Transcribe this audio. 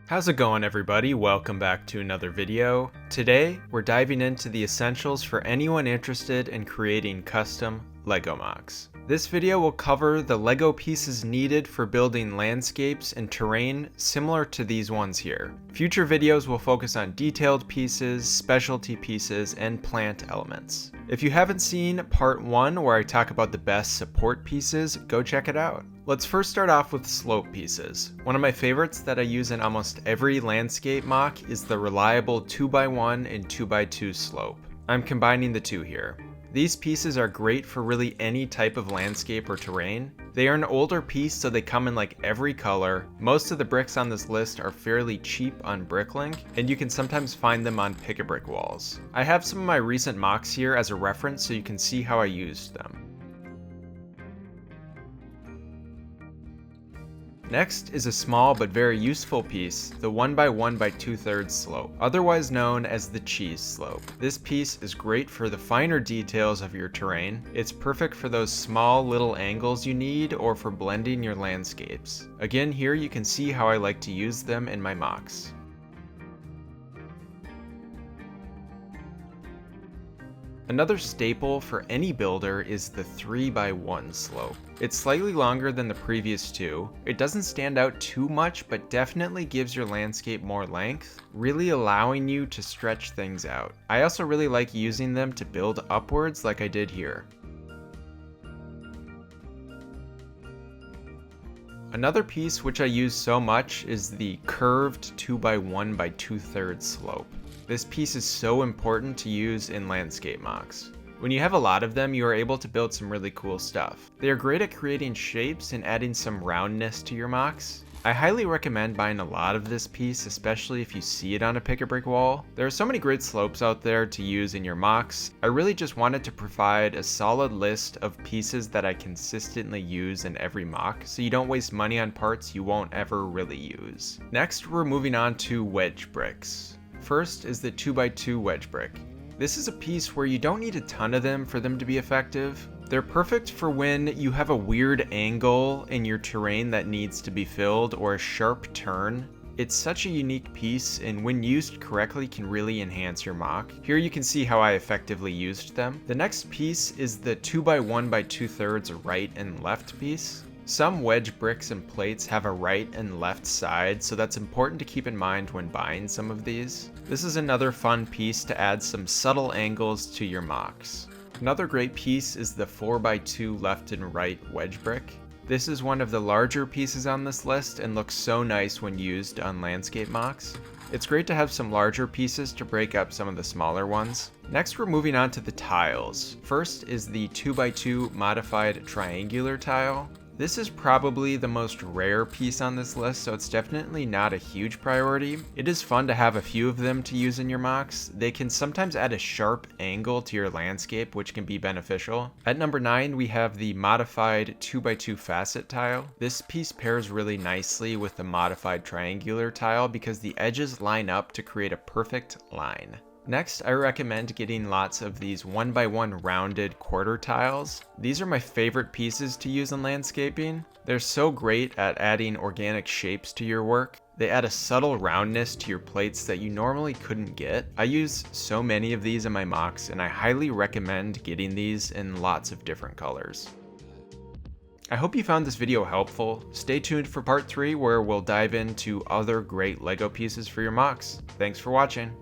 How's it going, everybody? Welcome back to another video. Today, we're diving into the essentials for anyone interested in creating custom LEGO MOCs. This video will cover the LEGO pieces needed for building landscapes and terrain similar to these ones here. Future videos will focus on detailed pieces, specialty pieces, and plant elements. If you haven't seen part 1 where I talk about the best support pieces, go check it out. Let's first start off with slope pieces. One of my favorites that I use in almost every landscape MOC is the reliable 2x1 and 2x2 slope. I'm combining the two here. These pieces are great for really any type of landscape or terrain. They are an older piece, so they come in like every color. Most of the bricks on this list are fairly cheap on Bricklink, and you can sometimes find them on pick-a-brick walls. I have some of my recent MOCs here as a reference so you can see how I used them. Next is a small but very useful piece, the 1x1 by 2/3 slope, otherwise known as the cheese slope. This piece is great for the finer details of your terrain. It's perfect for those small little angles you need or for blending your landscapes. Again, here you can see how I like to use them in my MOCs. Another staple for any builder is the 3x1 slope. It's slightly longer than the previous two. It doesn't stand out too much, but definitely gives your landscape more length, really allowing you to stretch things out. I also really like using them to build upwards like I did here. Another piece which I use so much is the curved 2x1 by 2/3 slope. This piece is so important to use in landscape MOCs. When you have a lot of them, you are able to build some really cool stuff. They are great at creating shapes and adding some roundness to your MOCs. I highly recommend buying a lot of this piece, especially if you see it on a pick-a-brick wall. There are so many great slopes out there to use in your MOCs. I really just wanted to provide a solid list of pieces that I consistently use in every MOC, so you don't waste money on parts you won't ever really use. Next, we're moving on to wedge bricks. First is the 2x2 wedge brick. This is a piece where you don't need a ton of them for them to be effective. They're perfect for when you have a weird angle in your terrain that needs to be filled or a sharp turn. It's such a unique piece, and when used correctly can really enhance your MOC. Here you can see how I effectively used them. The next piece is the 2x1 by 2/3 right and left piece. Some wedge bricks and plates have a right and left side, so that's important to keep in mind when buying some of these. This is another fun piece to add some subtle angles to your MOCs. Another great piece is the 4x2 left and right wedge brick. This is one of the larger pieces on this list and looks so nice when used on landscape MOCs. It's great to have some larger pieces to break up some of the smaller ones. Next, we're moving on to the tiles. First is the 2x2 modified triangular tile. This is probably the most rare piece on this list, so it's definitely not a huge priority. It is fun to have a few of them to use in your MOCs. They can sometimes add a sharp angle to your landscape, which can be beneficial. At number 9, we have the modified 2x2 facet tile. This piece pairs really nicely with the modified triangular tile because the edges line up to create a perfect line. Next, I recommend getting lots of these 1x1 rounded quarter tiles. These are my favorite pieces to use in landscaping. They're so great at adding organic shapes to your work. They add a subtle roundness to your plates that you normally couldn't get. I use so many of these in my MOCs, and I highly recommend getting these in lots of different colors. I hope you found this video helpful. Stay tuned for part 3 where we'll dive into other great LEGO pieces for your MOCs. Thanks for watching.